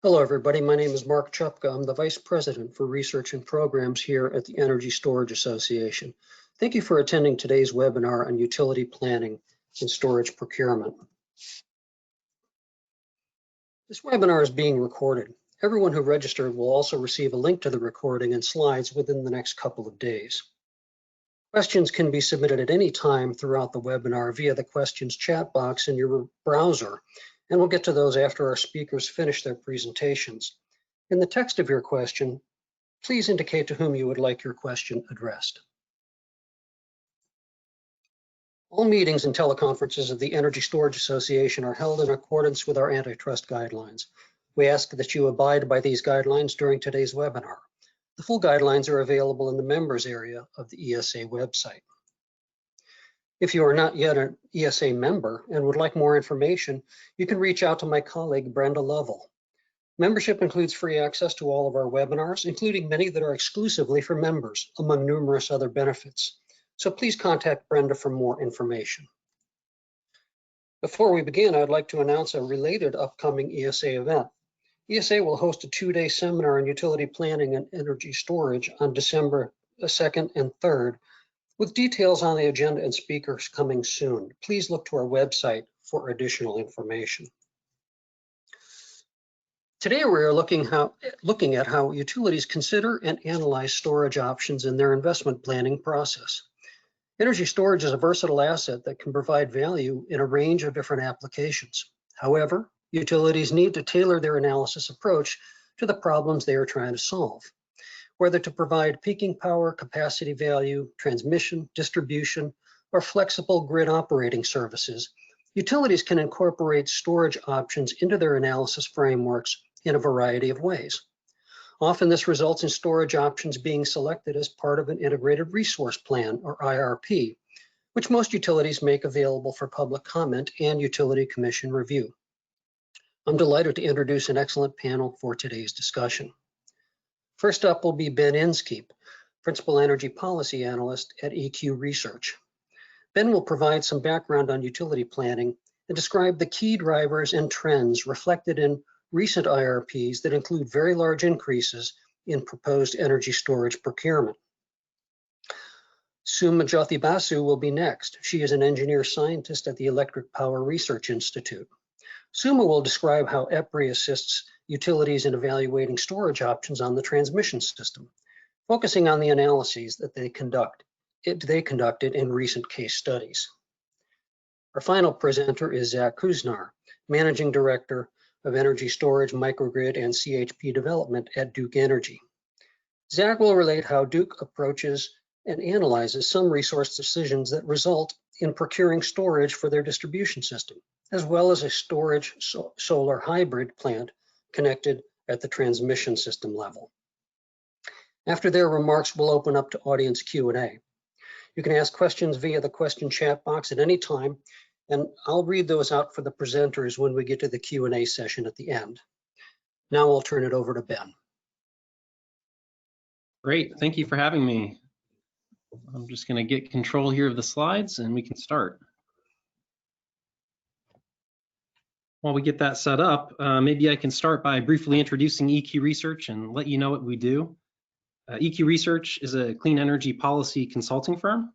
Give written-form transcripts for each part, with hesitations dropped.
Hello, everybody. My name is Mark Chupka. I'm the Vice President for Research and Programs here at the Energy Storage Association. Thank you for attending today's webinar on utility planning and storage procurement. This webinar is being recorded. Everyone who registered will also receive a link to the recording and slides within the next couple of days. Questions can be submitted at any time throughout the webinar via the questions chat box in your browser, and we'll get to those after our speakers finish their presentations. In the text of your question, please indicate to whom you would like your question addressed. All meetings and teleconferences of the Energy Storage Association are held in accordance with our antitrust guidelines. We ask that you abide by these guidelines during today's webinar. The full guidelines are available in the members area of the ESA website. If you are not yet an ESA member and would like more information, you can reach out to my colleague, Brenda Lovell. Membership includes free access to all of our webinars, including many that are exclusively for members, among numerous other benefits. So please contact Brenda for more information. Before we begin, I'd like to announce a related upcoming ESA event. ESA will host a two-day seminar on utility planning and energy storage on December 2nd and 3rd, with details on the agenda and speakers coming soon. Please look to our website for additional information. Today, we're looking at how utilities consider and analyze storage options in their investment planning process. Energy storage is a versatile asset that can provide value in a range of different applications. However, utilities need to tailor their analysis approach to the problems they are trying to solve. Whether to provide peaking power, capacity value, transmission, distribution, or flexible grid operating services, utilities can incorporate storage options into their analysis frameworks in a variety of ways. Often this results in storage options being selected as part of an integrated resource plan, or IRP, which most utilities make available for public comment and utility commission review. I'm delighted to introduce an excellent panel for today's discussion. First up will be Ben Inskeep, Principal Energy Policy Analyst at EQ Research. Ben will provide some background on utility planning and describe the key drivers and trends reflected in recent IRPs that include very large increases in proposed energy storage procurement. Suma Jyoti Basu will be next. She is an engineer scientist at the Electric Power Research Institute. Suma will describe how EPRI assists utilities in evaluating storage options on the transmission system, focusing on the analyses that they conducted in recent case studies. Our final presenter is Zach Kuznar, Managing Director of Energy Storage, Microgrid, and CHP Development at Duke Energy. Zach will relate how Duke approaches and analyzes some resource decisions that result in procuring storage for their distribution system, as well as a storage solar hybrid plant connected at the transmission system level. After their remarks, we'll open up to audience Q&A. You can ask questions via the question chat box at any time, and I'll read those out for the presenters when we get to the Q&A session at the end. Now I'll turn it over to Ben. Great, thank you for having me. I'm just going to get control here of the slides and we can start. While we get that set up, maybe I can start by briefly introducing EQ Research and let you know what we do. EQ Research is a clean energy policy consulting firm.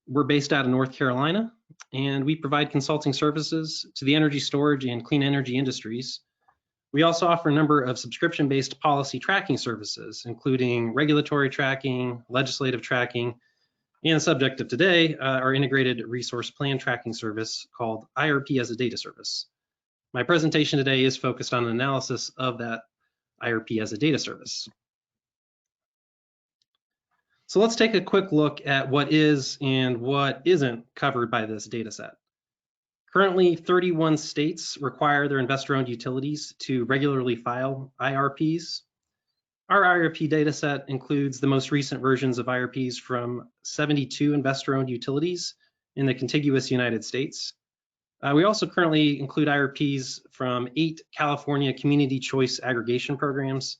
We're based out of North Carolina, and we provide consulting services to the energy storage and clean energy industries. We also offer a number of subscription-based policy tracking services, including regulatory tracking, legislative tracking, and the subject of today, our integrated resource plan tracking service called IRP as a data service. My presentation today is focused on an analysis of that IRP as a data service. So let's take a quick look at what is and what isn't covered by this data set. Currently, 31 states require their investor-owned utilities to regularly file IRPs. Our IRP data set includes the most recent versions of IRPs from 72 investor-owned utilities in the contiguous United States. We also currently include IRPs from 8 California community choice aggregation programs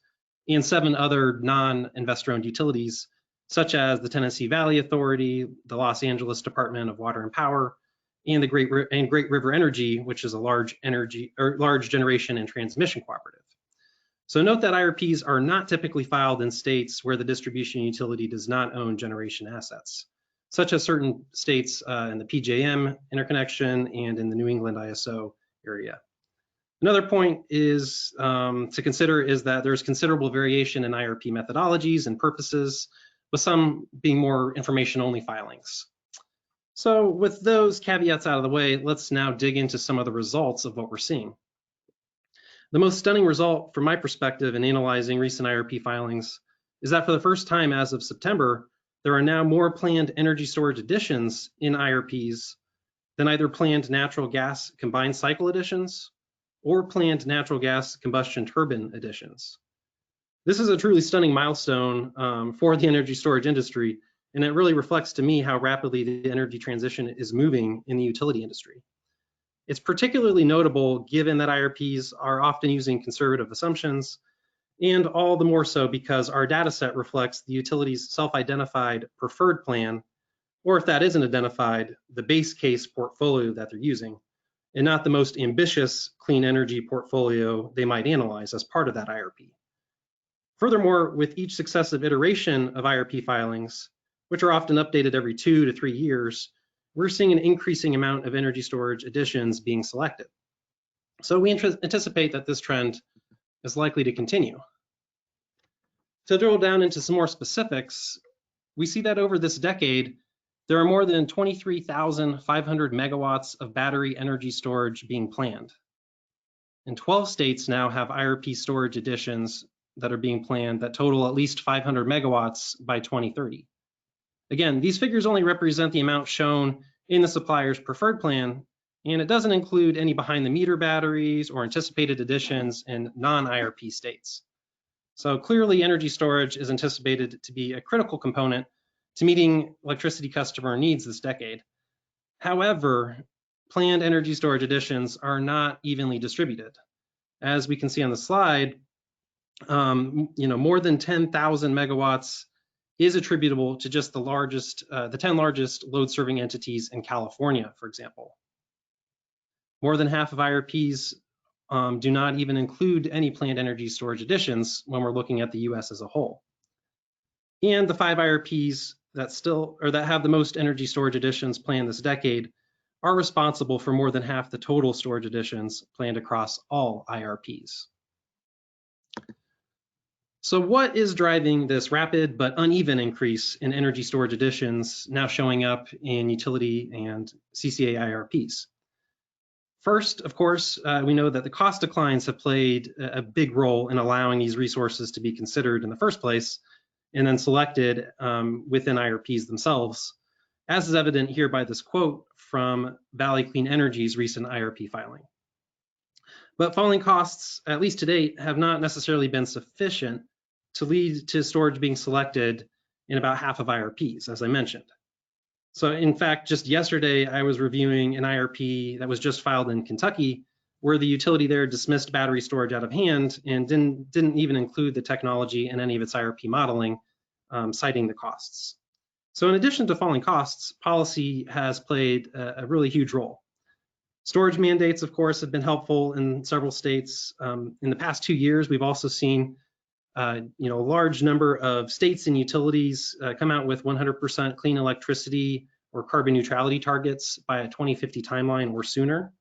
and 7 other non-investor-owned utilities, such as the Tennessee Valley Authority, the Los Angeles Department of Water and Power, and the Great River Energy, which is a large generation and transmission cooperative. So note that IRPs are not typically filed in states where the distribution utility does not own generation assets, such as certain states in the PJM interconnection and in the New England ISO area. Another point is to consider is that there's considerable variation in IRP methodologies and purposes, with some being more information-only filings. So with those caveats out of the way, let's now dig into some of the results of what we're seeing. The most stunning result from my perspective in analyzing recent IRP filings is that for the first time as of September, there are now more planned energy storage additions in IRPs than either planned natural gas combined cycle additions or planned natural gas combustion turbine additions. This is a truly stunning milestone for the energy storage industry, and it really reflects to me how rapidly the energy transition is moving in the utility industry. It's particularly notable given that IRPs are often using conservative assumptions, and all the more so because our data set reflects the utility's self-identified preferred plan, or if that isn't identified, the base case portfolio that they're using, and not the most ambitious clean energy portfolio they might analyze as part of that IRP. Furthermore, with each successive iteration of IRP filings, which are often updated every 2 to 3 years, we're seeing an increasing amount of energy storage additions being selected. So we anticipate that this trend is likely to continue. To drill down into some more specifics, we see that over this decade, there are more than 23,500 megawatts of battery energy storage being planned. And 12 states now have IRP storage additions that are being planned that total at least 500 megawatts by 2030. Again, these figures only represent the amount shown in the supplier's preferred plan, and it doesn't include any behind-the-meter batteries or anticipated additions in non-IRP states. So clearly, energy storage is anticipated to be a critical component to meeting electricity customer needs this decade. However, planned energy storage additions are not evenly distributed. As we can see on the slide, more than 10,000 megawatts is attributable to just the 10 largest load-serving entities in California, for example. More than half of IRPs do not even include any planned energy storage additions when we're looking at the US as a whole. And the 5 IRPs that have the most energy storage additions planned this decade are responsible for more than half the total storage additions planned across all IRPs. So what is driving this rapid but uneven increase in energy storage additions now showing up in utility and CCA IRPs? First, of course, we know that the cost declines have played a big role in allowing these resources to be considered in the first place and then selected within IRPs themselves, as is evident here by this quote from Valley Clean Energy's recent IRP filing. But falling costs, at least to date, have not necessarily been sufficient to lead to storage being selected in about half of IRPs, as I mentioned. So in fact, just yesterday, I was reviewing an IRP that was just filed in Kentucky, where the utility there dismissed battery storage out of hand and didn't even include the technology in any of its IRP modeling, citing the costs. So in addition to falling costs, policy has played a really huge role. Storage mandates, of course, have been helpful in several states. In the past 2 years, we've also seen a large number of states and utilities come out with 100% clean electricity or carbon neutrality targets by a 2050 timeline or sooner.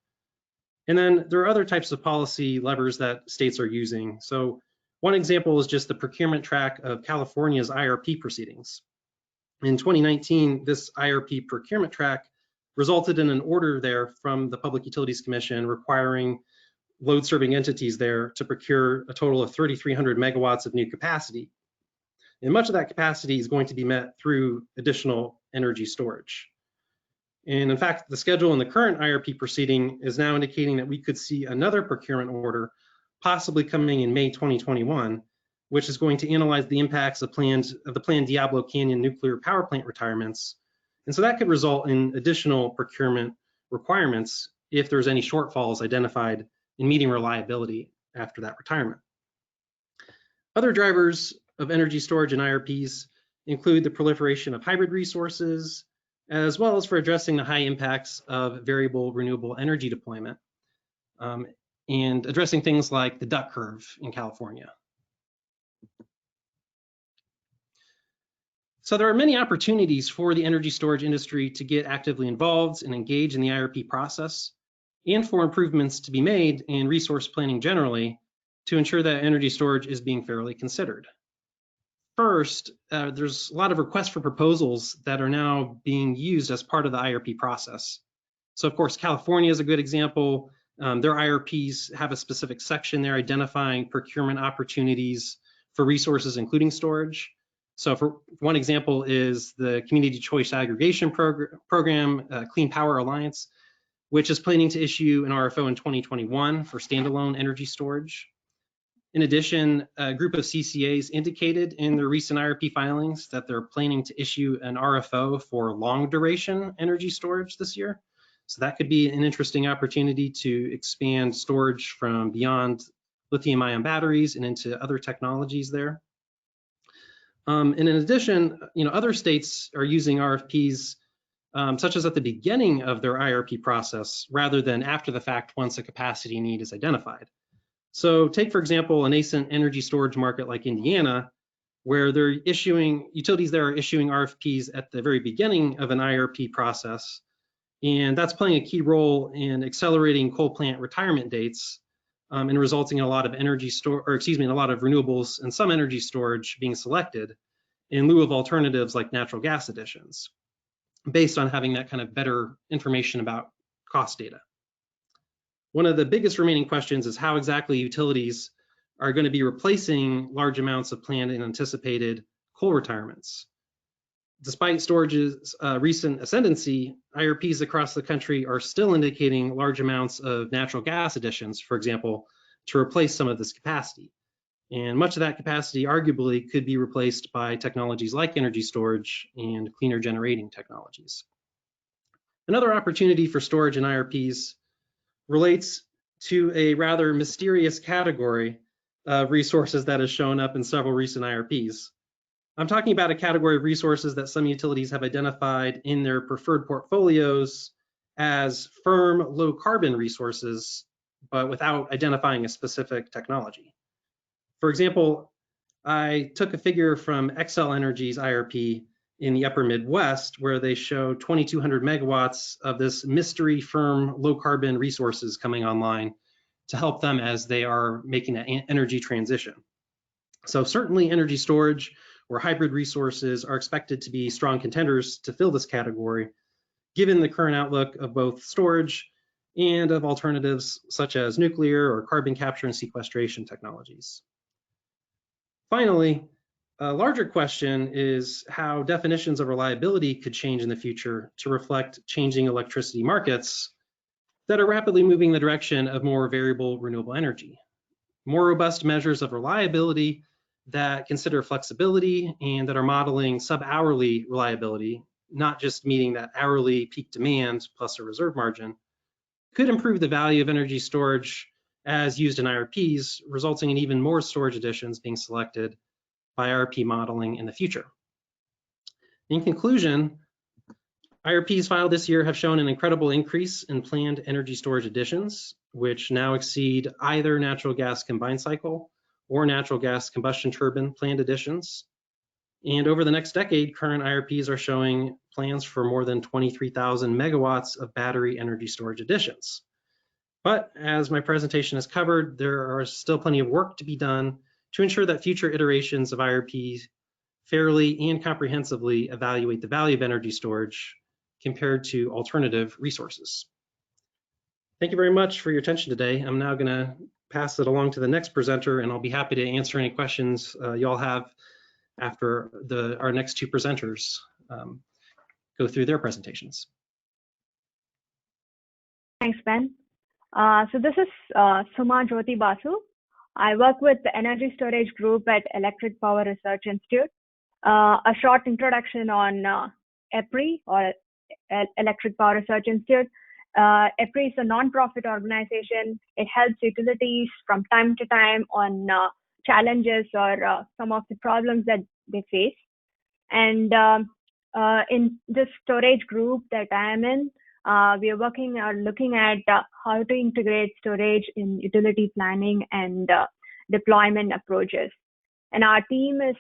And then there are other types of policy levers that states are using. So one example is just the procurement track of California's IRP proceedings. In 2019, this IRP procurement track resulted in an order there from the Public Utilities Commission requiring load-serving entities there to procure a total of 3,300 megawatts of new capacity. And much of that capacity is going to be met through additional energy storage. And in fact, the schedule in the current IRP proceeding is now indicating that we could see another procurement order possibly coming in May 2021, which is going to analyze the impacts of the planned Diablo Canyon nuclear power plant retirements. And so that could result in additional procurement requirements if there's any shortfalls identified in meeting reliability after that retirement. Other drivers of energy storage in IRPs include the proliferation of hybrid resources, as well as for addressing the high impacts of variable renewable energy deployment. and addressing things like the duck curve in California. So there are many opportunities for the energy storage industry to get actively involved and engage in the IRP process, and for improvements to be made in resource planning generally to ensure that energy storage is being fairly considered. First, there's a lot of requests for proposals that are now being used as part of the IRP process. So of course, California is a good example. Their IRPs have a specific section there identifying procurement opportunities for resources, including storage. So for one example is the Community Choice Aggregation Program, Clean Power Alliance, which is planning to issue an RFO in 2021 for standalone energy storage. In addition, a group of CCAs indicated in their recent IRP filings that they're planning to issue an RFO for long duration energy storage this year. So that could be an interesting opportunity to expand storage from beyond lithium-ion batteries and into other technologies there. And in addition, other states are using RFPs such as at the beginning of their IRP process rather than after the fact once a capacity need is identified. So take, for example, a nascent energy storage market like Indiana, where utilities there are issuing RFPs at the very beginning of an IRP process. And that's playing a key role in accelerating coal plant retirement dates and resulting in a lot of a lot of renewables and some energy storage being selected in lieu of alternatives like natural gas additions, based on having that kind of better information about cost data. One of the biggest remaining questions is how exactly utilities are going to be replacing large amounts of planned and anticipated coal retirements. Despite storage's recent ascendancy, IRPs across the country are still indicating large amounts of natural gas additions, for example, to replace some of this capacity. And much of that capacity arguably could be replaced by technologies like energy storage and cleaner generating technologies. Another opportunity for storage in IRPs relates to a rather mysterious category of resources that has shown up in several recent IRPs. I'm talking about a category of resources that some utilities have identified in their preferred portfolios as firm low carbon resources, but without identifying a specific technology. For example, I took a figure from Xcel Energy's IRP in the upper Midwest, where they show 2,200 megawatts of this mystery firm low carbon resources coming online to help them as they are making an energy transition. So certainly energy storage or hybrid resources are expected to be strong contenders to fill this category, given the current outlook of both storage and of alternatives such as nuclear or carbon capture and sequestration technologies. Finally, a larger question is how definitions of reliability could change in the future to reflect changing electricity markets that are rapidly moving in the direction of more variable renewable energy. More robust measures of reliability that consider flexibility and that are modeling sub-hourly reliability, not just meeting that hourly peak demand plus a reserve margin, could improve the value of energy storage as used in IRPs, resulting in even more storage additions being selected by IRP modeling in the future. In conclusion, IRPs filed this year have shown an incredible increase in planned energy storage additions, which now exceed either natural gas combined cycle or natural gas combustion turbine planned additions. And over the next decade, current IRPs are showing plans for more than 23,000 megawatts of battery energy storage additions. But as my presentation has covered, there are still plenty of work to be done to ensure that future iterations of IRPs fairly and comprehensively evaluate the value of energy storage compared to alternative resources. Thank you very much for your attention today. I'm now going to pass it along to the next presenter, and I'll be happy to answer any questions y'all have after our next two presenters go through their presentations. Thanks, Ben. So this is Suma Jyoti Basu. I work with the Energy Storage Group at Electric Power Research Institute. A short introduction on EPRI, or Electric Power Research Institute. EPRI is a non-profit organization. It helps utilities from time to time on challenges or some of the problems that they face. And in this storage group that I am in, we are looking at how to integrate storage in utility planning and deployment approaches. And our team is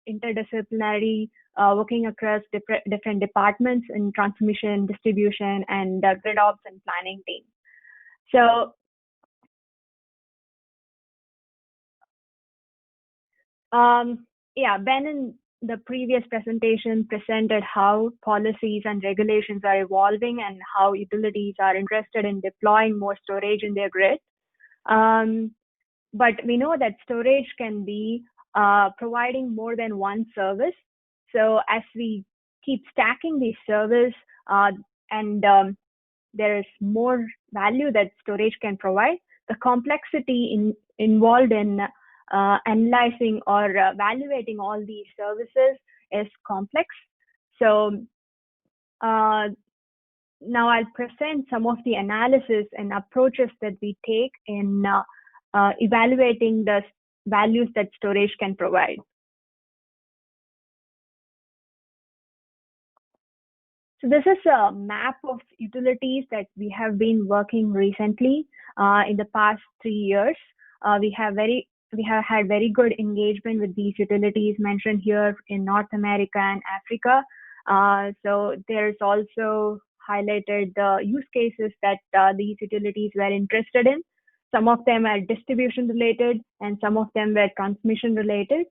interdisciplinary, working across different departments in transmission, distribution, and grid ops and planning team. So Ben in the previous presentation presented how policies and regulations are evolving and how utilities are interested in deploying more storage in their grid. But we know that storage can be providing more than one service. So as we keep stacking these services and there is more value that storage can provide, the complexity involved in analyzing or evaluating all these services is complex. So now I'll present some of the analysis and approaches that we take in evaluating the values that storage can provide. So this is a map of utilities that we have been working recently in the past 3 years. We have had very good engagement with these utilities mentioned here in North America and Africa. So there's also highlighted the use cases that these utilities were interested in. Some of them are distribution related and some of them were transmission related.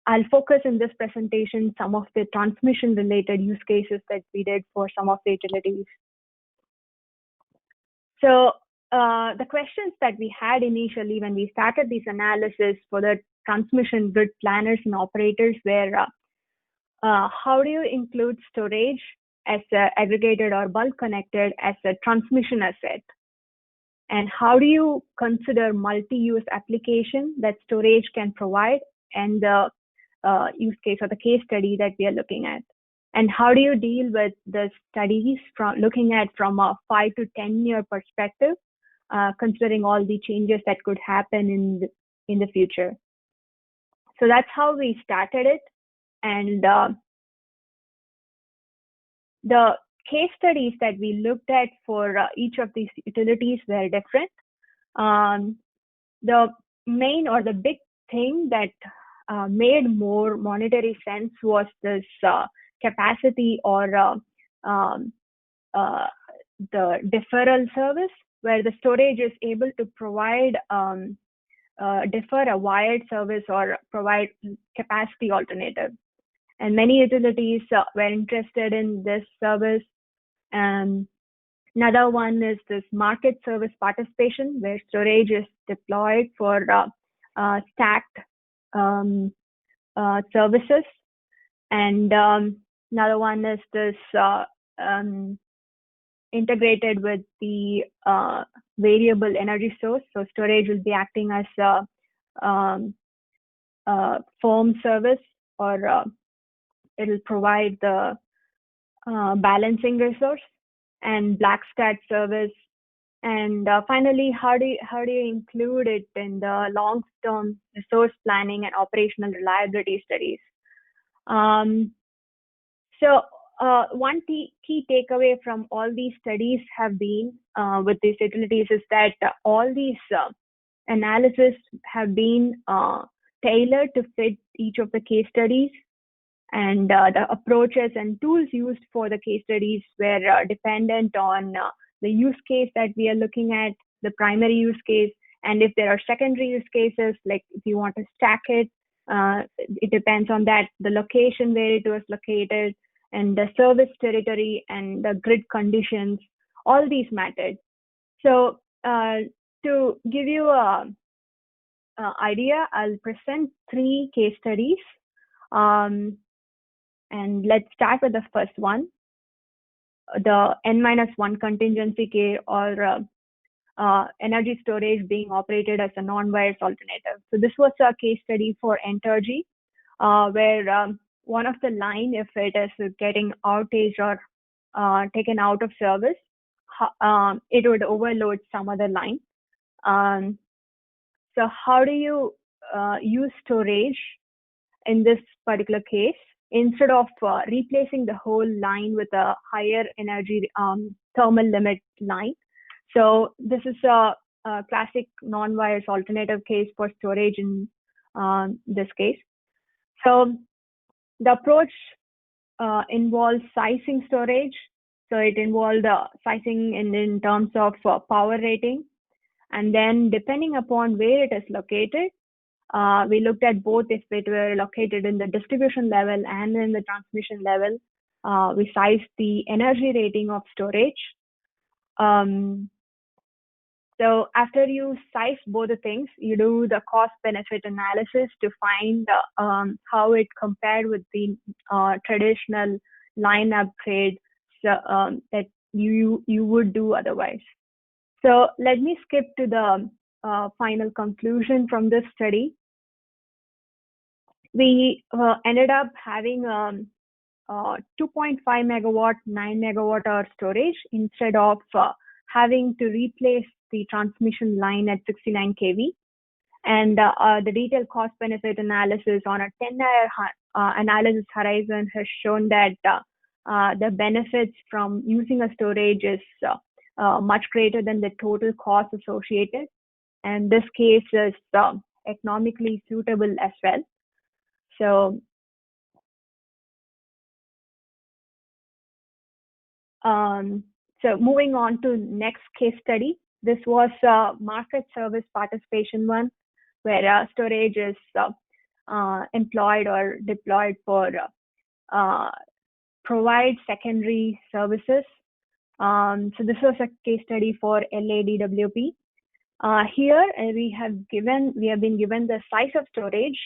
I'll focus in this presentation some of the transmission related use cases that we did for some of the utilities. So the questions that we had initially when we started this analysis for the transmission grid planners and operators were, how do you include storage as aggregated or bulk connected as a transmission asset? And how do you consider multi-use application that storage can provide and the use case or the case study that we are looking at? And how do you deal with the studies from looking at from a 5 to 10 year perspective, considering all the changes that could happen in the future? So that's how we started it. And the case studies that we looked at for each of these utilities were different. The main or the big thing that made more monetary sense was this capacity or the deferral service, where the storage is able to provide defer a wired service or provide capacity alternative. And many utilities were interested in this service. And another one is this market service participation, where storage is deployed for stacked services. And another one is this integrated with the variable energy source. So storage will be acting as a firm service, or it will provide the balancing resource and black start service. And finally, how do you include it in the long-term resource planning and operational reliability studies? So one key takeaway from all these studies have been with these utilities is that all these analysis have been tailored to fit each of the case studies, and the approaches and tools used for the case studies were dependent on the use case that we are looking at, the primary use case, and if there are secondary use cases, like if you want to stack it, it depends on that, the location where it was located, and the service territory and the grid conditions, all these mattered. So to give you an idea, I'll present 3 case studies. And let's start with the first one, the N-1 contingency case, or energy storage being operated as a non-wires alternative. So this was a case study for Entergy, where one of the line, if it is getting outage or taken out of service, it would overload some other line. So how do you use storage in this particular case? instead of replacing the whole line with a higher energy thermal limit line. So this is a classic non-wires alternative case for storage in this case. So the approach involves sizing storage. So it involved sizing in terms of power rating. And then depending upon where it is located, we looked at both if it were located in the distribution level and in the transmission level. We sized the energy rating of storage. So after you size both the things, you do the cost benefit analysis to find how it compared with the traditional line upgrade that you would do otherwise. So let me skip to the final conclusion from this study. We ended up having 2.5 megawatt, 9 megawatt hour storage instead of having to replace the transmission line at 69 kV. And the detailed cost benefit analysis on a 10-year analysis horizon has shown that the benefits from using a storage is much greater than the total cost associated. And this case is economically suitable as well. So moving on to next case study. This was market service participation one, where storage is employed or deployed for provide secondary services. So this was a case study for LADWP. Here we have been given the size of storage,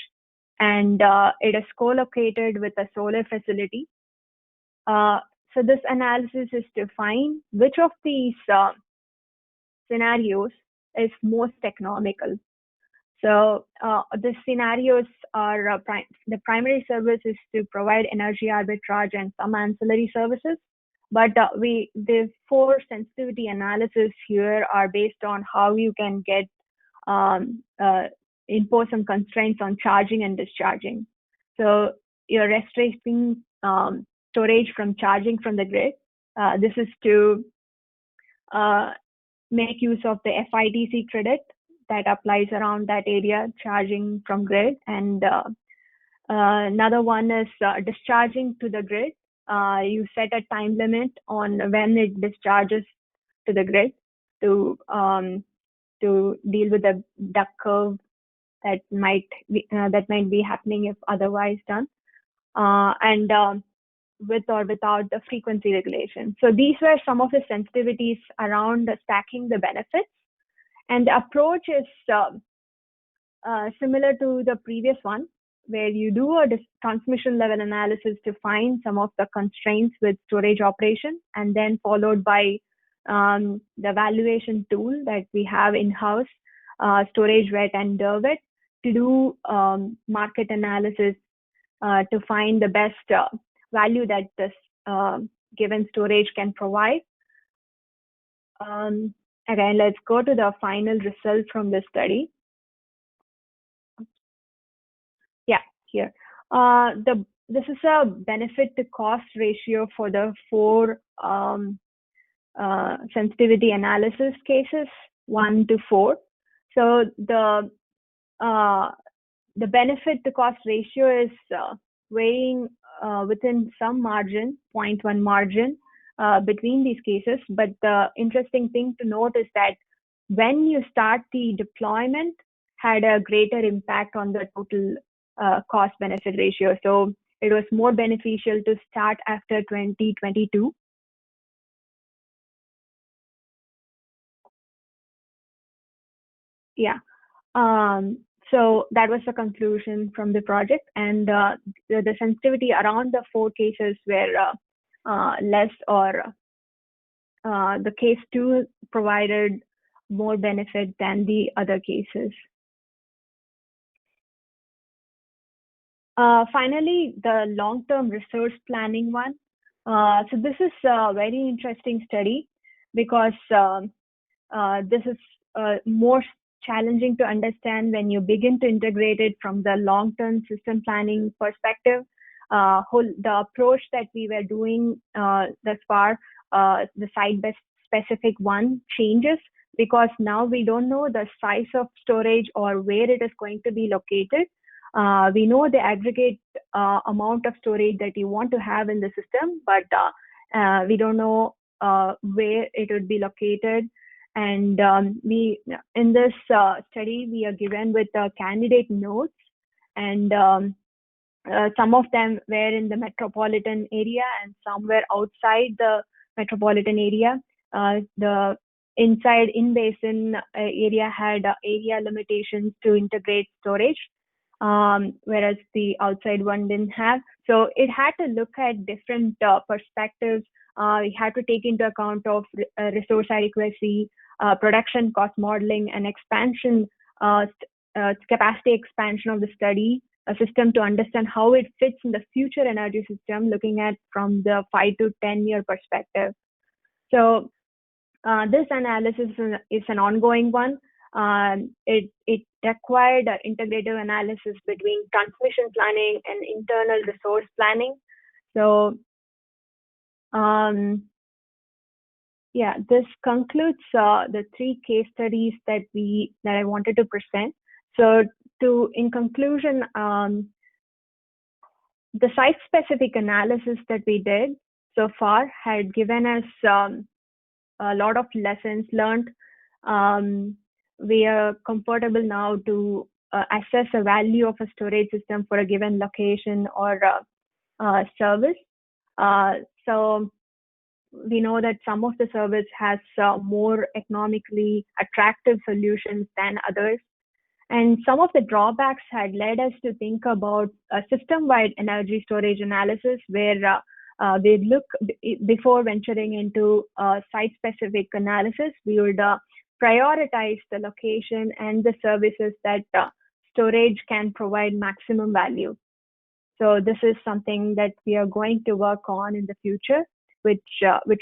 and it is co-located with a solar facility. So this analysis is to find which of these scenarios is most economical. So the scenarios are the primary service is to provide energy arbitrage and some ancillary services. But the 4 sensitivity analysis here are based on how you can get impose some constraints on charging and discharging. So you're restricting storage from charging from the grid. This is to make use of the FITC credit that applies around that area, charging from grid. And another one is discharging to the grid. You set a time limit on when it discharges to the grid to deal with the duck curve that might be happening if otherwise done, and with or without the frequency regulation. So these were some of the sensitivities around stacking the benefits, and the approach is similar to the previous one, where you do a transmission level analysis to find some of the constraints with storage operation, and then followed by the valuation tool that we have in-house, storage wet and derwet, to do market analysis to find the best value that this given storage can provide. Again, let's go to the final result from the study. Yeah, here. This is a benefit to cost ratio for the 4 sensitivity analysis cases, 1 to 4. So the benefit to cost ratio is varying within some margin, 0.1 margin between these cases. But the interesting thing to note is that when you start the deployment, had a greater impact on the total cost benefit ratio. So it was more beneficial to start after 2022. Yeah. So that was the conclusion from the project, and the sensitivity around the 4 cases were less, or the case 2 provided more benefit than the other cases. Finally, the long-term resource planning one. So this is a very interesting study because this is more challenging to understand when you begin to integrate it from the long-term system planning perspective. the approach that we were doing thus far, the site-specific one changes, because now we don't know the size of storage or where it is going to be located. We know the aggregate amount of storage that you want to have in the system, but we don't know where it would be located. And we, in this study, we are given with candidate nodes, and some of them were in the metropolitan area and some were outside the metropolitan area. The inside in-basin area had area limitations to integrate storage, whereas the outside one didn't have. So it had to look at different perspectives. We had to take into account of resource adequacy, production cost modeling, and expansion, capacity expansion of the study system to understand how it fits in the future energy system, looking at from the 5 to 10 year perspective. So this analysis is an ongoing one. It required an integrative analysis between transmission planning and internal resource planning. So yeah, this concludes the 3 case studies that I wanted to present. So in conclusion, the site-specific analysis that we did so far had given us a lot of lessons learned. We are comfortable now to assess the value of a storage system for a given location or service. So we know that some of the service has more economically attractive solutions than others. And some of the drawbacks had led us to think about a system-wide energy storage analysis, where we look, before venturing into site-specific analysis, we would prioritize the location and the services that storage can provide maximum value. So this is something that we are going to work on in the future, which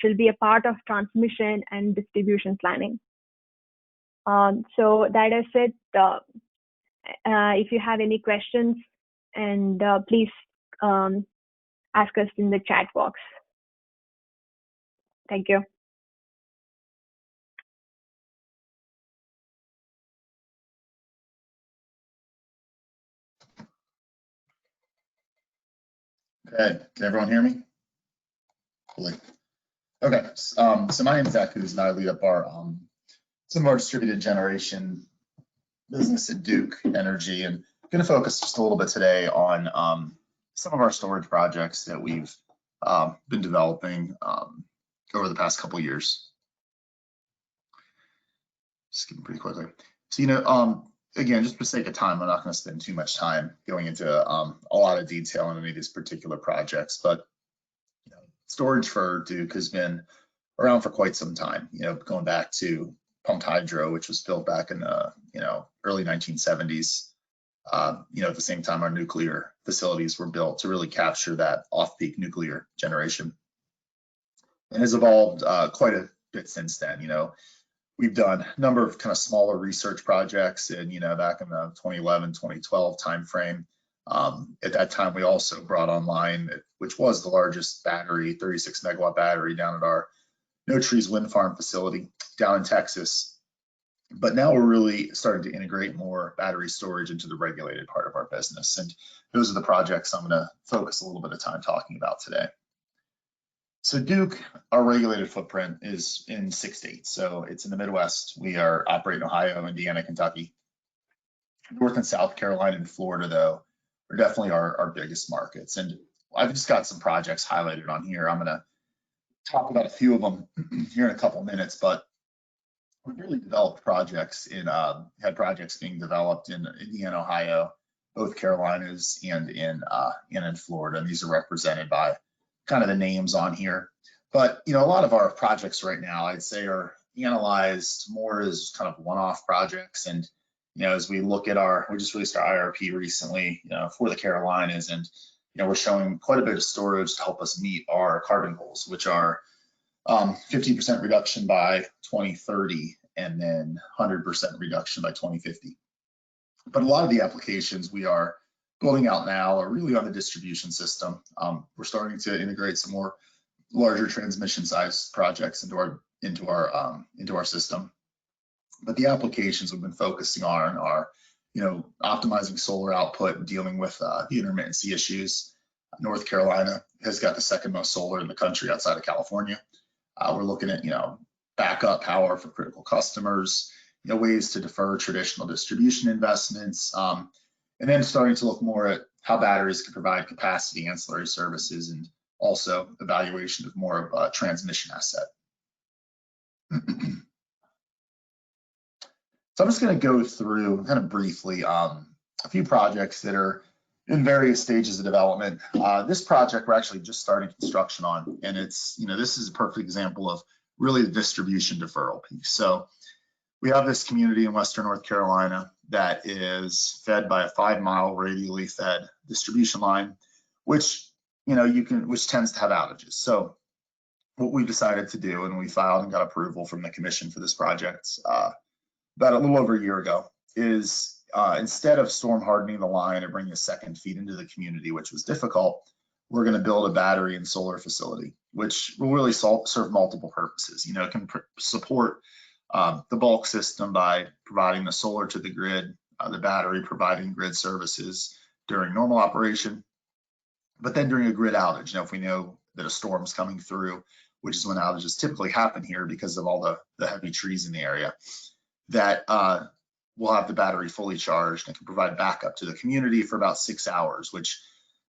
will be a part of transmission and distribution planning. So that is it. If you have any questions, and please ask us in the chat box. Thank you. Okay, can everyone hear me? Cool. Okay, so my name is Zach Hughes, and I lead up our some of our distributed generation business at Duke Energy, and I'm going to focus just a little bit today on some of our storage projects that we've been developing over the past couple of years. Skipping pretty quickly. So, again, just for sake of time, I'm not going to spend too much time going into a lot of detail on any of these particular projects, but storage for Duke has been around for quite some time, going back to pumped hydro, which was built back in the early 1970s. At the same time, our nuclear facilities were built to really capture that off-peak nuclear generation, and has evolved quite a bit since then. We've done a number of kind of smaller research projects, and back in the 2011, 2012 timeframe. At that time, we also brought online, which was the largest battery, 36 megawatt battery, down at our No Trees Wind Farm facility down in Texas. But now we're really starting to integrate more battery storage into the regulated part of our business, and those are the projects I'm going to focus a little bit of time talking about today. So Duke, our regulated footprint is in 6 states. So it's in the Midwest. We are operating Ohio, Indiana, Kentucky. North and South Carolina and Florida, though, are definitely our biggest markets. And I've just got some projects highlighted on here. I'm going to talk about a few of them here in a couple minutes, but we've really developed projects had projects being developed in Indiana, Ohio, both Carolinas, and in Florida. And these are represented by kind of the names on here. But a lot of our projects right now, I'd say, are analyzed more as kind of one-off projects. And as we look at we just released our IRP recently, for the Carolinas, and we're showing quite a bit of storage to help us meet our carbon goals, which are 50% reduction by 2030, and then 100% reduction by 2050. But a lot of the applications we are building out now are really on the distribution system. We're starting to integrate some more larger transmission size projects into our system. But the applications we've been focusing on are, optimizing solar output and dealing with the intermittency issues. North Carolina has got the second most solar in the country outside of California. We're looking at, backup power for critical customers, ways to defer traditional distribution investments, and then starting to look more at how batteries can provide capacity ancillary services and also evaluation of more of a transmission asset. So I'm just going to go through kind of briefly a few projects that are in various stages of development. This project we're actually just starting construction on, and it's, this is a perfect example of really the distribution deferral piece. So we have this community in Western North Carolina that is fed by a 5-mile radially fed distribution line, which, which tends to have outages. So what we decided to do, and we filed and got approval from the commission for this project about a little over a year ago, is instead of storm hardening the line and bringing a second feed into the community, which was difficult, we're going to build a battery and solar facility, which will really serve multiple purposes. It can support the bulk system by providing the solar to the grid, the battery providing grid services during normal operation. But then during a grid outage, if we know that a storm's coming through, which is when outages typically happen here because of all the heavy trees in the area, that we'll have the battery fully charged and can provide backup to the community for about 6 hours, which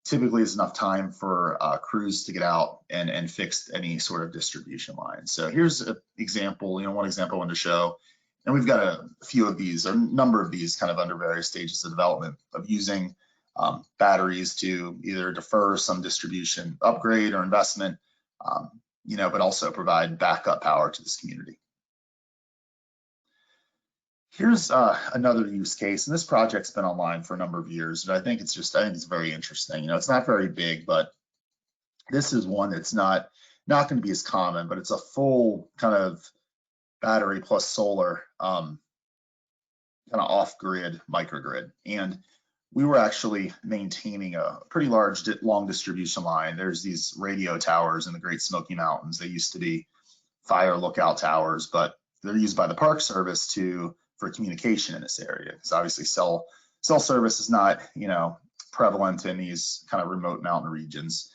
typically is enough time for crews to get out and fix any sort of distribution line. So here's an example, one example I wanted to show. And we've got a few of these, or a number of these kind of under various stages of development of using batteries to either defer some distribution upgrade or investment, but also provide backup power to this community. Here's another use case, and this project's been online for a number of years, but I think it's very interesting. It's not very big, but this is one that's not going to be as common, but it's a full kind of battery plus solar kind of off-grid microgrid. And we were actually maintaining a pretty long distribution line. There's these radio towers in the Great Smoky Mountains. They used to be fire lookout towers, but they're used by the Park Service for communication in this area, because obviously cell service is not prevalent in these kind of remote mountain regions.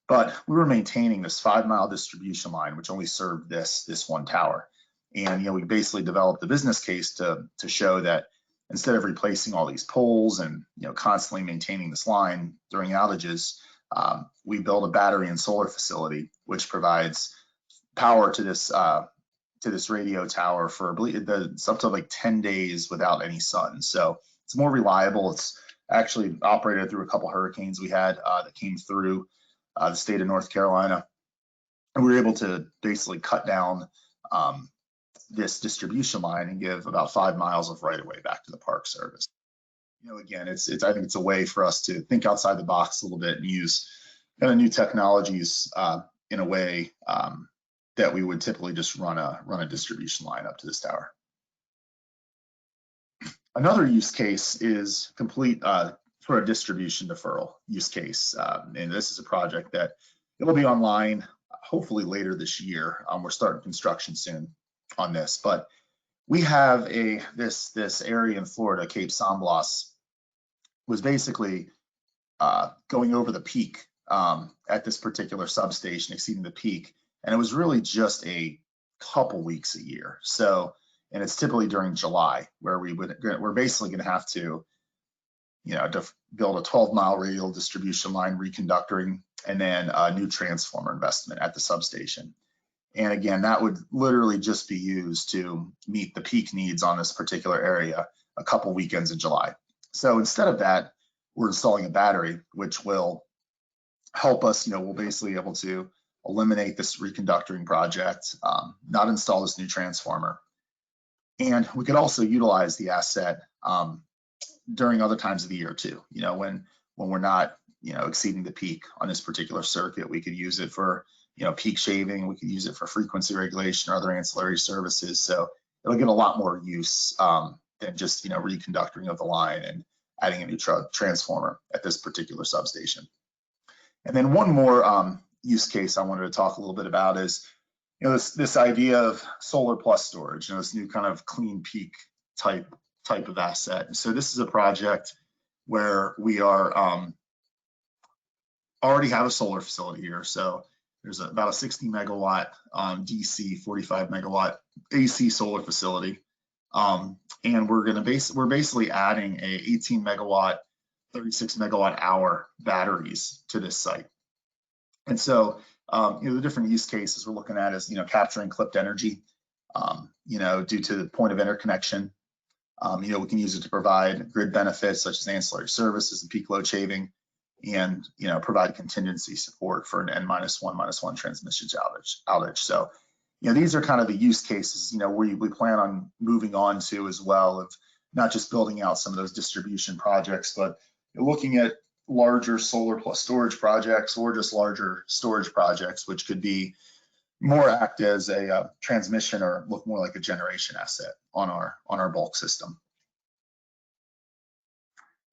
But we were maintaining this 5-mile distribution line, which only served this one tower. And we basically developed a business case to show that instead of replacing all these poles and constantly maintaining this line during outages, we built a battery and solar facility which provides power to this radio tower for, I believe, it's up to like 10 days without any sun. So it's more reliable. It's actually operated through a couple hurricanes we had that came through the state of North Carolina. And we were able to basically cut down this distribution line and give about 5 miles of right-of-way back to the Park Service. Again, I think it's a way for us to think outside the box a little bit and use kind of new technologies in a way that we would typically just run a distribution line up to this tower. Another use case is complete sort of distribution deferral use case. And this is a project that it'll be online hopefully later this year. We're starting construction soon on this, but we have this area in Florida, Cape San Blas, was basically going over the peak at this particular substation, exceeding the peak. And it was really just a couple weeks a year. So, and it's typically during July where we're basically going to have to, build a 12-mile radial distribution line, reconductoring, and then a new transformer investment at the substation. And again, that would literally just be used to meet the peak needs on this particular area a couple weekends in July. So instead of that, we're installing a battery, which will help us, we'll basically be able to eliminate this reconductoring project, not install this new transformer. And we could also utilize the asset during other times of the year too. When we're not, exceeding the peak on this particular circuit, we could use it for, peak shaving. We could use it for frequency regulation or other ancillary services. So it'll get a lot more use than just, reconductoring of the line. And adding a new transformer at this particular substation. And then one more use case I wanted to talk a little bit about is, this idea of solar plus storage, this new kind of clean peak type of asset. So this is a project where we are already have a solar facility here. So there's about a 60 megawatt DC, 45 megawatt AC solar facility. And we're basically adding a 18 megawatt, 36 megawatt hour batteries to this site. And so, the different use cases we're looking at is, capturing clipped energy, due to the point of interconnection. We can use it to provide grid benefits such as ancillary services and peak load shaving, and provide contingency support for an N-1 transmission outage. So, these are kind of the use cases, we plan on moving on to as well, of not just building out some of those distribution projects, but looking at larger solar plus storage projects, or just larger storage projects, which could be more act as a transmission or look more like a generation asset on our bulk system.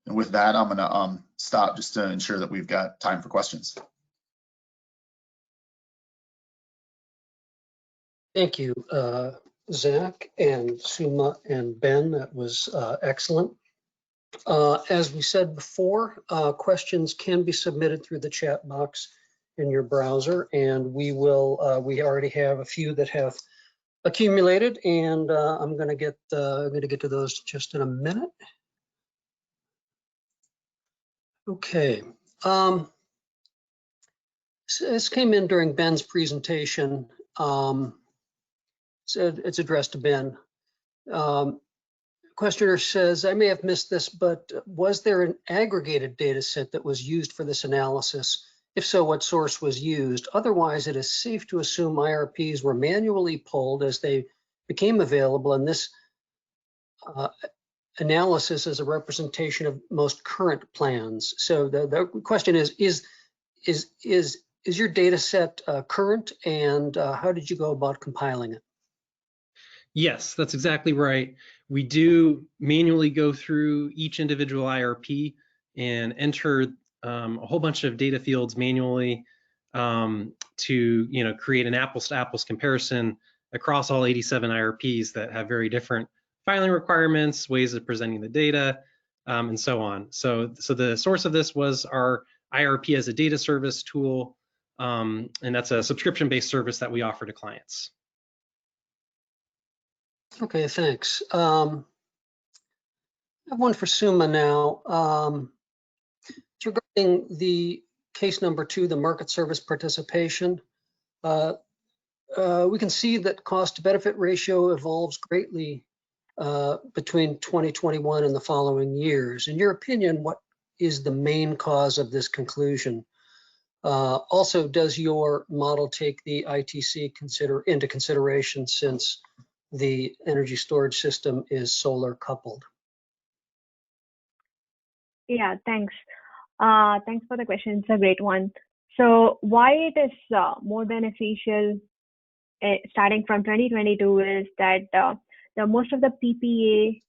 And with that, I'm going to stop just to ensure that we've got time for questions. Thank you, Zach and Suma and Ben. That was excellent. As we said before, questions can be submitted through the chat box in your browser, and we already have a few that have accumulated, and I'm going to get to those just in a minute. Okay. So this came in during Ben's presentation. So it's addressed to Ben. Questioner says, I may have missed this, but was there an aggregated data set that was used for this analysis? If so, what source was used? Otherwise, it is safe to assume IRPs were manually pulled as they became available, and this analysis is a representation of most current plans. So the question is your data set current, and how did you go about compiling it? Yes, that's exactly right. We do manually go through each individual IRP and enter a whole bunch of data fields manually to create an apples to apples comparison across all 87 IRPs that have very different filing requirements, ways of presenting the data, and so on. So the source of this was our IRP as a data service tool, and that's a subscription-based service that we offer to clients. Okay, thanks. I have one for Suma now. It's regarding the case number 2, the market service participation. We can see that cost to benefit ratio evolves greatly between 2021 and the following years. In your opinion, what is the main cause of this conclusion? Also, does your model take the ITC into consideration, since the energy storage system is solar coupled? Yeah, thanks. Thanks for the question. It's a great one. So why it is more beneficial starting from 2022 is that the most of the PPA,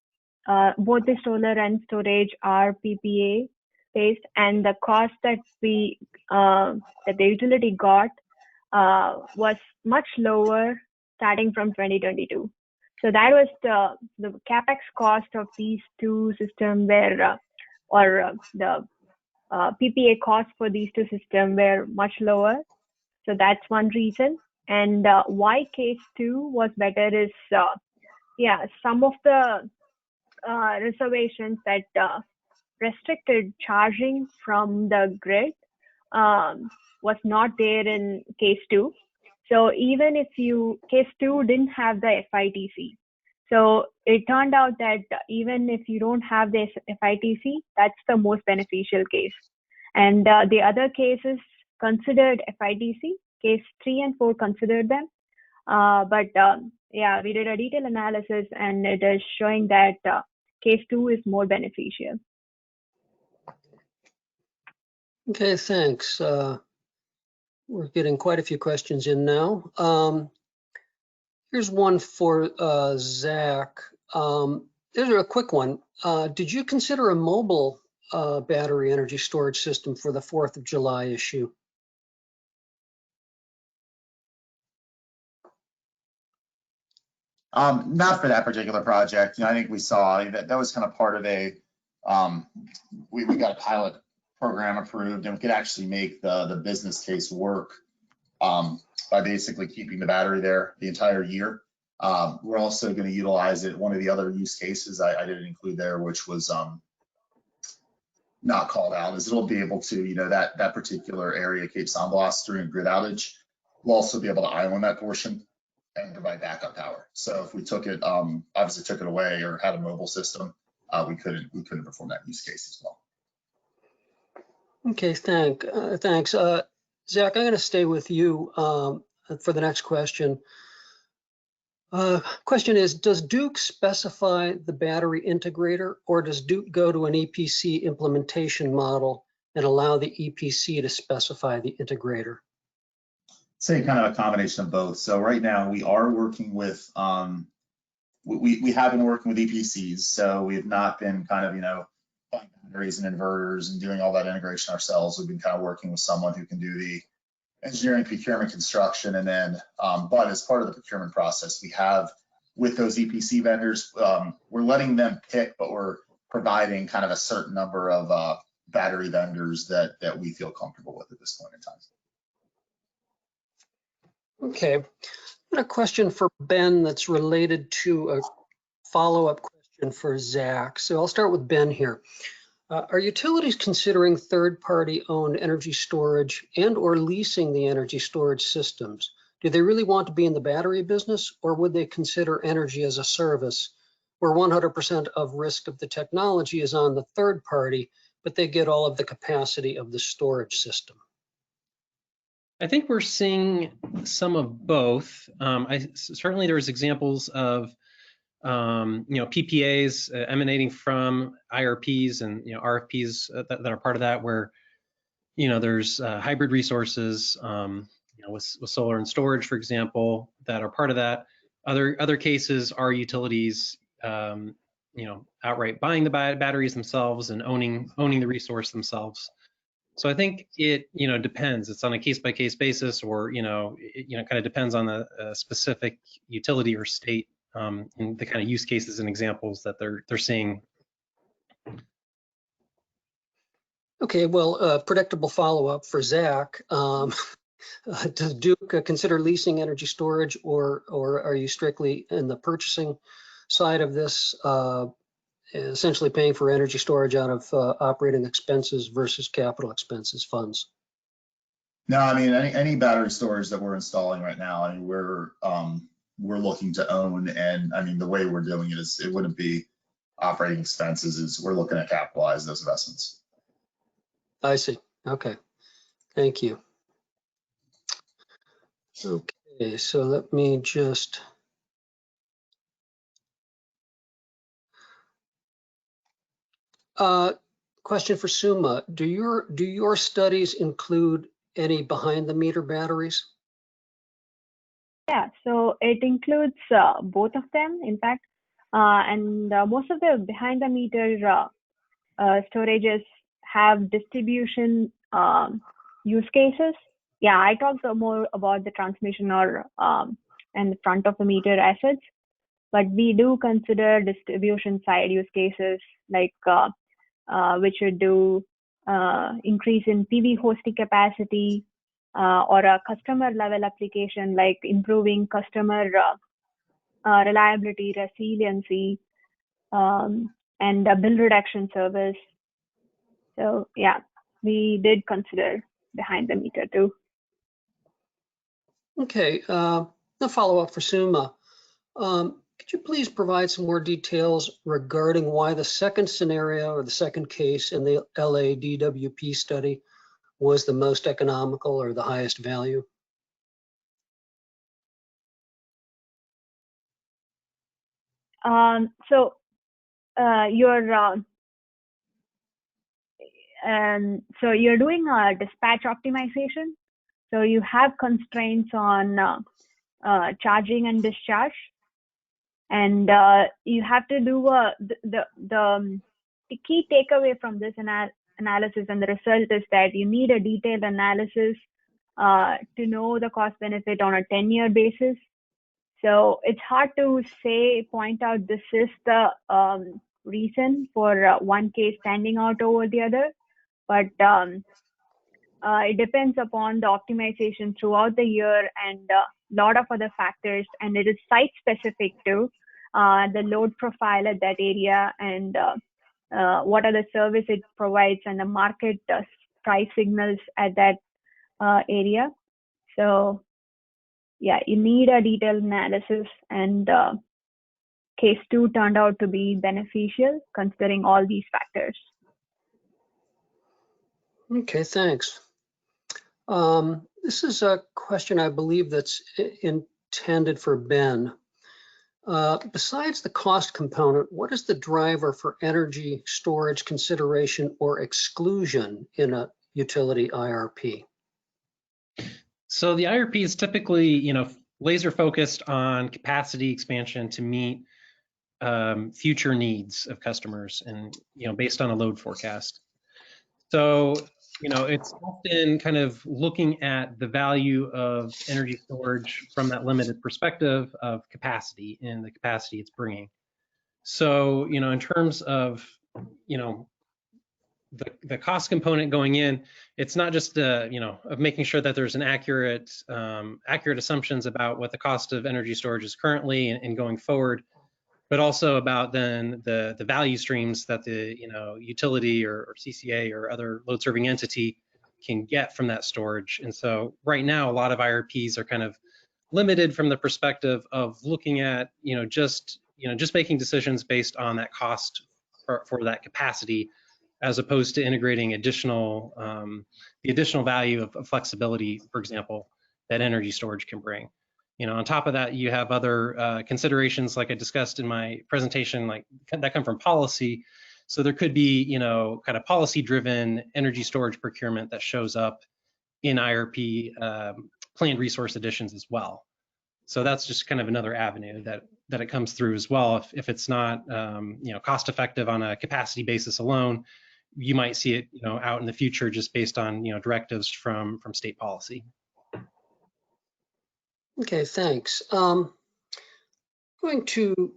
both the solar and storage are PPA based, and the cost that the utility got was much lower starting from 2022. So that was the capex cost of these two systems were, or the PPA costs for these two systems were much lower. So that's one reason. And why case 2 was better is, some of the reservations that restricted charging from the grid was not there in case 2. So even if case 2 didn't have the FITC. So it turned out that even if you don't have this FITC, that's the most beneficial case. And the other cases considered FITC, case 3 and 4 considered them. We did a detailed analysis, and it is showing that case 2 is more beneficial. Okay, thanks. We're getting quite a few questions in now. Here's one for Zach. Here's a quick one. Did you consider a mobile battery energy storage system for the 4th of July issue? Not for that particular project. I think we saw that was kind of part of a, we got a pilot program approved, and we could actually make the business case work by basically keeping the battery there the entire year. We're also going to utilize it. One of the other use cases I didn't include there, which was not called out, is it'll be able to, that particular area, Cape San Blas, during a grid outage, we'll also be able to island that portion and provide backup power. So if we took it, obviously took it away or had a mobile system, we couldn't perform that use case as well. Okay, thanks. Zach, I'm going to stay with you for the next question. Question is, does Duke specify the battery integrator, or does Duke go to an EPC implementation model and allow the EPC to specify the integrator? Say kind of a combination of both. So right now we are working with, we have been working with EPCs. So we have not been kind of, buying batteries and inverters and doing all that integration ourselves. We've been kind of working with someone who can do the engineering, procurement, construction, and then, but as part of the procurement process, we have with those EPC vendors, we're letting them pick, but we're providing kind of a certain number of battery vendors that we feel comfortable with at this point in time. Okay, I've got a question for Ben that's related to a follow-up question for Zach. So I'll start with Ben here. Are utilities considering third-party owned energy storage and or leasing the energy storage systems? Do they really want to be in the battery business, or would they consider energy as a service where 100% of risk of the technology is on the third party, but they get all of the capacity of the storage system? I think we're seeing some of both. Certainly there's examples of PPAs emanating from IRPs and RFPs that are part of that, where there's hybrid resources with solar and storage, for example, that are part of that. Other cases are utilities outright buying the batteries themselves and owning the resource themselves. So I think it depends. It's on a case-by-case basis, or it kind of depends on the specific utility or state and the kind of use cases and examples that they're seeing. Okay, well, predictable follow-up for Zach. Does Duke consider leasing energy storage, or are you strictly in the purchasing side of this, essentially paying for energy storage out of operating expenses versus capital expenses funds? No, I mean, any battery storage that we're installing right now, I mean, we're looking to own, and I mean, the way we're doing it is it wouldn't be operating expenses, is we're looking to capitalize those investments. I see. Okay, thank you. Okay, so let me just question for Suma. Do your studies include any behind the meter batteries? Yeah, so it includes both of them, in fact, and most of the behind the meter storages have distribution use cases. Yeah, I talked more about the transmission or and the front of the meter assets, but we do consider distribution side use cases like which would do increase in PV hosting capacity, or a customer level application like improving customer reliability, resiliency, and a bill reduction service. So yeah, we did consider behind the meter too. Okay, a follow-up for Suma. Could you please provide some more details regarding why the second scenario or the second case in the LADWP study was the most economical or the highest value? So you're doing a dispatch optimization. So you have constraints on charging and discharge. And you have to do the key takeaway from this analysis and the result is that you need a detailed analysis to know the cost benefit on a 10-year basis. So it's hard to point out this is the reason for one case standing out over the other, but it depends upon the optimization throughout the year and a lot of other factors, and it is site specific too, the load profile at that area and what are the service it provides and the market price signals at that area. So yeah, you need a detailed analysis, and case 2 turned out to be beneficial considering all these factors. Okay, thanks. This is a question I believe that's intended for Ben. Besides the cost component, what is the driver for energy storage consideration or exclusion in a utility IRP? So the IRP is typically, laser focused on capacity expansion to meet future needs of customers and, based on a load forecast. So, it's often kind of looking at the value of energy storage from that limited perspective of capacity and the capacity it's bringing. So, in terms of, the cost component going in, it's not just of making sure that there's an accurate assumptions about what the cost of energy storage is currently and going forward, but also about then the value streams that the utility or CCA or other load serving entity can get from that storage. And so right now a lot of IRPs are kind of limited from the perspective of looking at just making decisions based on that cost for that capacity, as opposed to integrating the additional value of flexibility, for example, that energy storage can bring. On top of that, you have other considerations, like I discussed in my presentation, like that come from policy. So there could be, kind of policy-driven energy storage procurement that shows up in IRP planned resource additions as well. So that's just kind of another avenue that it comes through as well. If it's not, cost effective on a capacity basis alone, you might see it, out in the future just based on, directives from state policy. Okay, thanks. Going to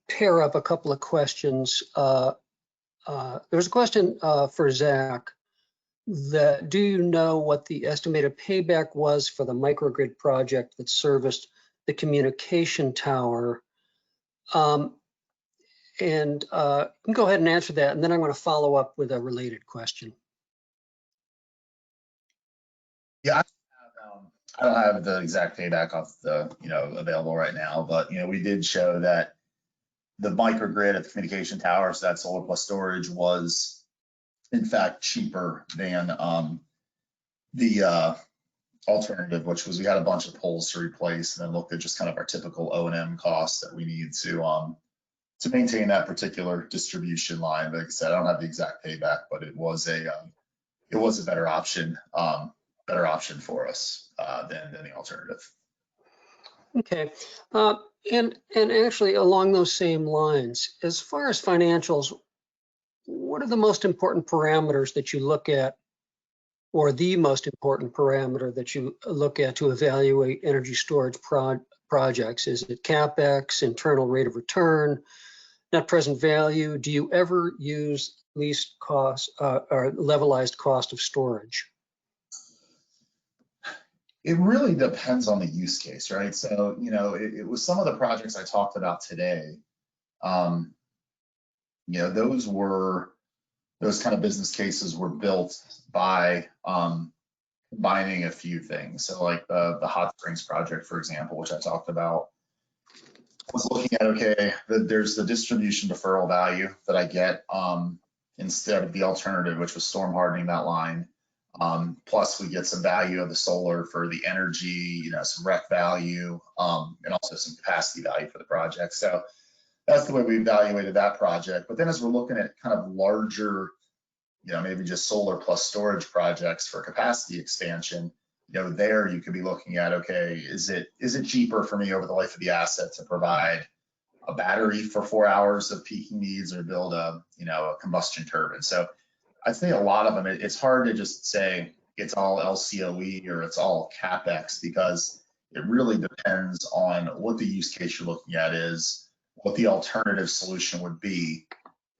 pair up a couple of questions. There's a question for Zach. Do you know what the estimated payback was for the microgrid project that serviced the communication tower? And you can go ahead and answer that, and then I'm going to follow up with a related question. Yeah, I don't have the exact payback off the available right now, but we did show that the microgrid at the communication tower, so that solar plus storage, was in fact cheaper than the alternative, which was we had a bunch of poles to replace, and then looked at just kind of our typical O&M costs that we need to maintain that particular distribution line. But like I said, I don't have the exact payback, but it was a better option for us than the alternative. Okay, and actually along those same lines, as far as financials, what are the most important parameters that you look at, or the most important parameter that you look at to evaluate energy storage projects? Is it CapEx, internal rate of return, net present value? Do you ever use least cost or levelized cost of storage? It really depends on the use case, right? So, it was some of the projects I talked about today. Those kind of business cases were built by combining a few things. So like the hot springs project, for example, which I talked about, was looking at, okay, there's the distribution deferral value that I get instead of the alternative, which was storm hardening that line. Plus we get some value of the solar for the energy, some rec value, and also some capacity value for the project. So that's the way we evaluated that project. But then as we're looking at kind of larger, maybe just solar plus storage projects for capacity expansion, there you could be looking at, okay, is it cheaper for me over the life of the asset to provide a battery for 4 hours of peaking needs or build a combustion turbine? So I'd say a lot of them, it's hard to just say it's all LCOE or it's all CapEx, because it really depends on what the use case you're looking at is, what the alternative solution would be,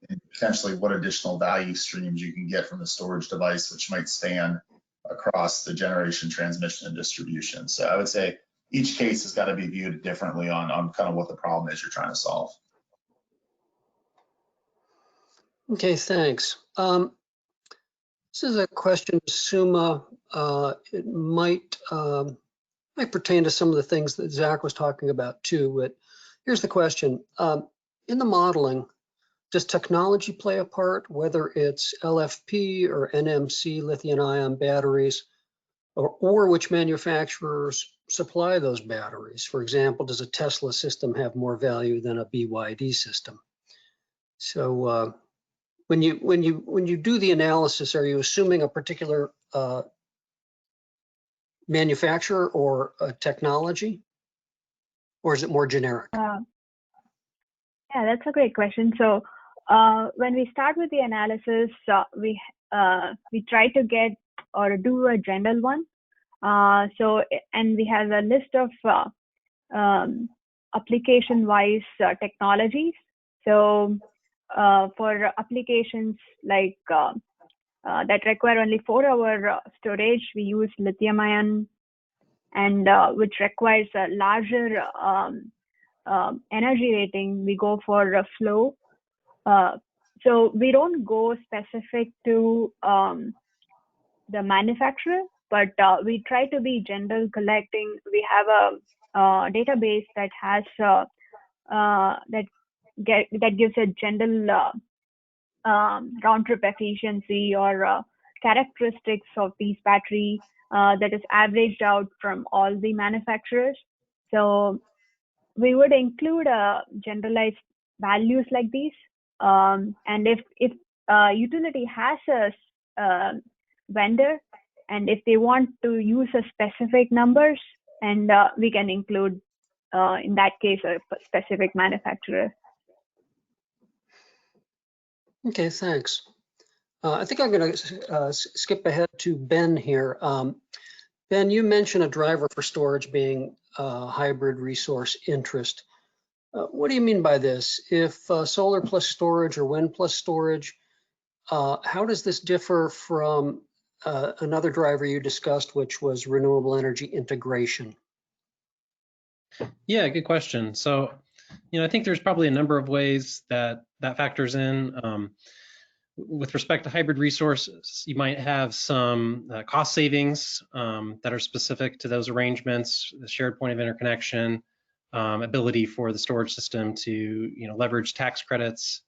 and potentially what additional value streams you can get from the storage device, which might span across the generation, transmission, and distribution. So I would say each case has got to be viewed differently on kind of what the problem is you're trying to solve. Okay, thanks. This is a question to Suma. It might pertain to some of the things that Zach was talking about too, but here's the question. In the modeling, does technology play a part, whether it's LFP or NMC lithium-ion batteries, or which manufacturers supply those batteries? For example, does a Tesla system have more value than a BYD system? So when you do the analysis, are you assuming a particular manufacturer or a technology, or is it more generic? Yeah, that's a great question. So when we start with the analysis, we try to get or do a general one. And we have a list of application-wise technologies. So for applications like that require only 4-hour storage, we use lithium-ion, and which requires a larger energy rating, we go for a flow. So we don't go specific to the manufacturer, but we try to be general collecting. We have a database that has that gives a general round trip efficiency or characteristics of these battery that is averaged out from all the manufacturers. So we would include generalized values like these. And if utility has a vendor, and if they want to use a specific numbers, and we can include in that case a specific manufacturer. Okay, thanks. I think I'm going to skip ahead to Ben here. Ben, you mentioned a driver for storage being hybrid resource interest. What do you mean by this? If solar plus storage or wind plus storage, how does this differ from another driver you discussed, which was renewable energy integration? Yeah, good question. So, I think there's probably a number of ways that factors in. With respect to hybrid resources, you might have some cost savings that are specific to those arrangements, the shared point of interconnection, ability for the storage system to leverage tax credits.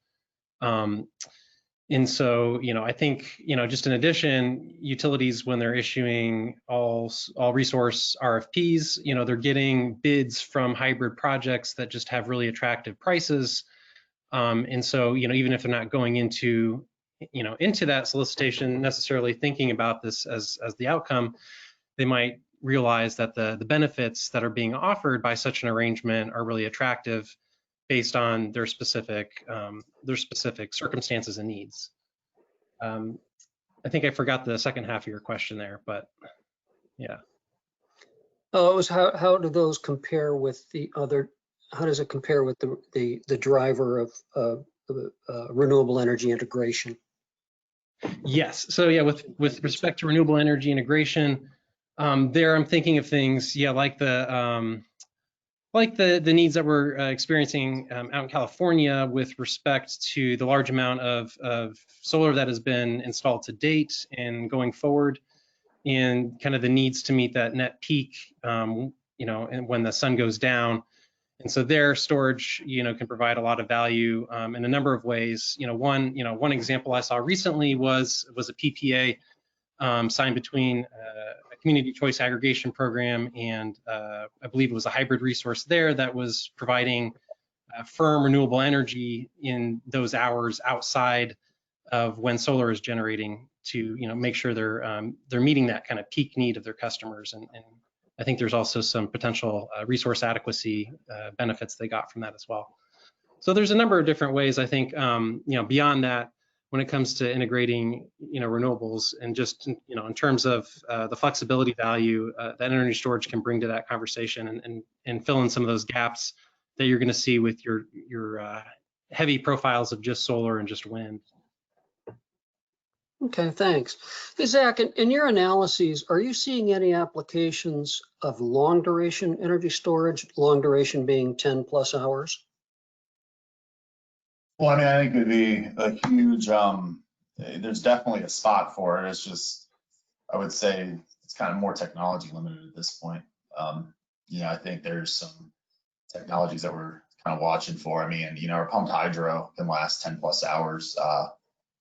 And so, I think, just in addition, utilities, when they're issuing all resource RFPs, they're getting bids from hybrid projects that just have really attractive prices. And so, even if they're not going into that solicitation necessarily thinking about this as the outcome, they might realize that the benefits that are being offered by such an arrangement are really attractive based on their specific circumstances and needs. I think I forgot the second half of your question there, but yeah. Oh, it was how do those compare with the other? How does it compare with the driver of renewable energy integration? Yes. So yeah, with respect to renewable energy integration, there I'm thinking of things, like the needs that we're experiencing out in California with respect to the large amount of solar that has been installed to date and going forward, and kind of the needs to meet that net peak, and when the sun goes down. And so their storage, can provide a lot of value in a number of ways. One example I saw recently was a PPA signed between a community choice aggregation program and I believe it was a hybrid resource there that was providing firm renewable energy in those hours outside of when solar is generating to make sure they're meeting that kind of peak need of their customers. And I think there's also some potential resource adequacy benefits they got from that as well. So there's a number of different ways, I think, beyond that, when it comes to integrating, renewables, and just, in terms of the flexibility value that energy storage can bring to that conversation, and fill in some of those gaps that you're going to see with your heavy profiles of just solar and just wind. Okay, thanks. Hey, Zach, in your analyses, are you seeing any applications of long duration energy storage, long duration being 10 plus hours? Well, I mean, I think it'd be a huge, there's definitely a spot for it. It's just, I would say it's kind of more technology limited at this point. I think there's some technologies that we're kind of watching for. I mean, our pumped hydro can last 10 plus hours.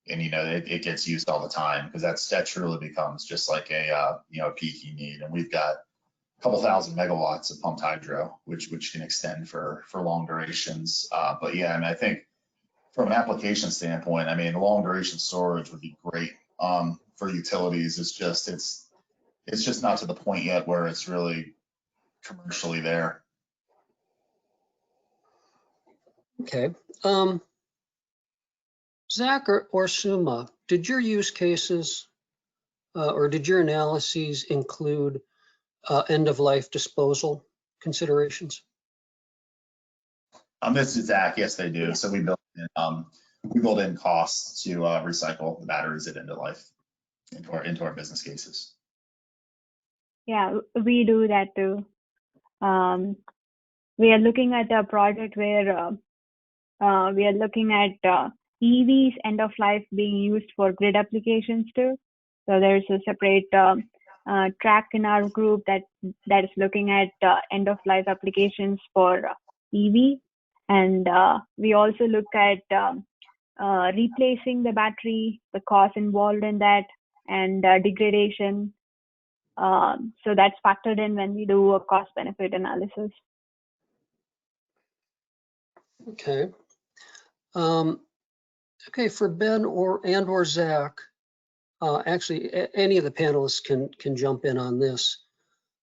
And it gets used all the time, because that truly becomes just like a peak you need. And we've got a couple thousand megawatts of pumped hydro, which can extend for long durations. But yeah, I mean, I think from an application standpoint, I mean, long duration storage would be great for utilities. It's just not to the point yet where it's really commercially there. Okay. Zach or Suma, did your use cases or did your analyses include end-of-life disposal considerations? This is Zach. Yes, they do. So we build in costs to recycle the batteries at end of life into our business cases. Yeah, we do that too. We are looking at a project where we are looking at EVs end of life being used for grid applications too. So there's a separate track in our group that is looking at end of life applications for EV, and we also look at replacing the battery, the cost involved in that, and degradation. So that's factored in when we do a cost benefit analysis. Okay. Okay, for Ben or Zach, actually any of the panelists can jump in on this.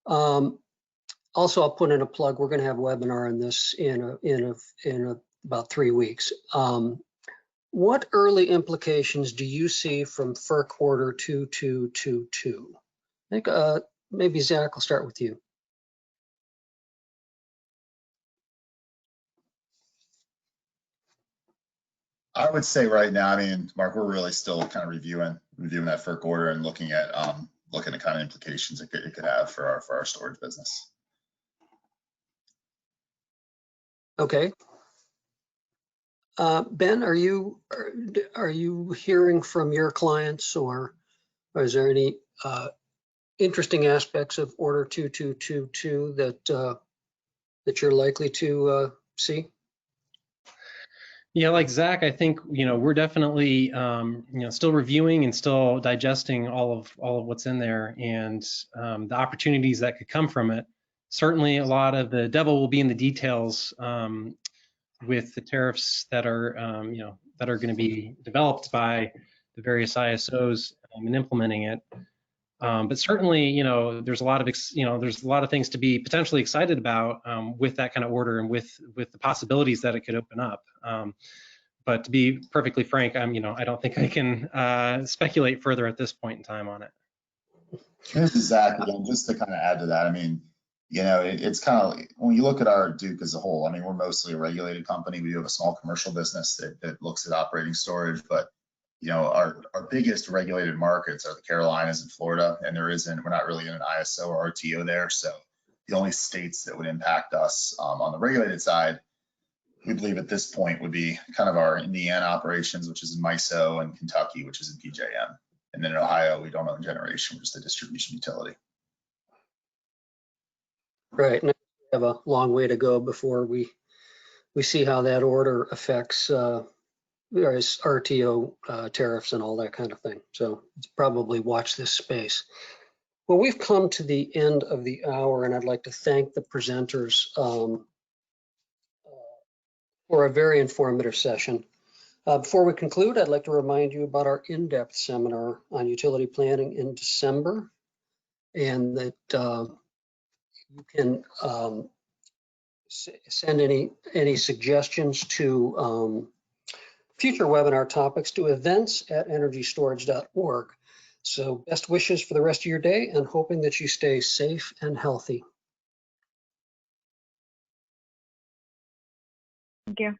Also, I'll put in a plug. We're going to have a webinar on this in about 3 weeks. What early implications do you see from FERC Order 2222? I think maybe Zach, I'll start with you. I would say right now, I mean, Mark, we're really still kind of reviewing that FERC order and looking at kind of implications it could have for our storage business. Okay. Ben, are you hearing from your clients, or is there any interesting aspects of Order 2222 that you're likely to see? Yeah, like Zach, I think we're definitely still reviewing and still digesting all of what's in there, and the opportunities that could come from it. Certainly, a lot of the devil will be in the details with the tariffs that are going to be developed by the various ISOs in implementing it. But certainly, there's a lot of things to be potentially excited about with that kind of order, and with the possibilities that it could open up. But to be perfectly frank, I don't think I can speculate further at this point in time on it. This is Zach again. Just to kind of add to that, I mean, it's kind of, when you look at our Duke as a whole, I mean, we're mostly a regulated company. We do have a small commercial business that looks at operating storage, but our biggest regulated markets are the Carolinas and Florida, and we're not really in an ISO or RTO there. So the only states that would impact us on the regulated side, we believe at this point, would be kind of our Indiana operations, which is in MISO, and Kentucky, which is in PJM. And then in Ohio, we don't own generation, which is the distribution utility. Right, and we have a long way to go before we see how that order affects various RTO tariffs and all that kind of thing. So it's probably watch this space. Well, we've come to the end of the hour, and I'd like to thank the presenters for a very informative session. Before we conclude, I'd like to remind you about our in-depth seminar on utility planning in December, and that you can send any suggestions to future webinar topics to events@energystorage.org. So best wishes for the rest of your day, and hoping that you stay safe and healthy. Thank you.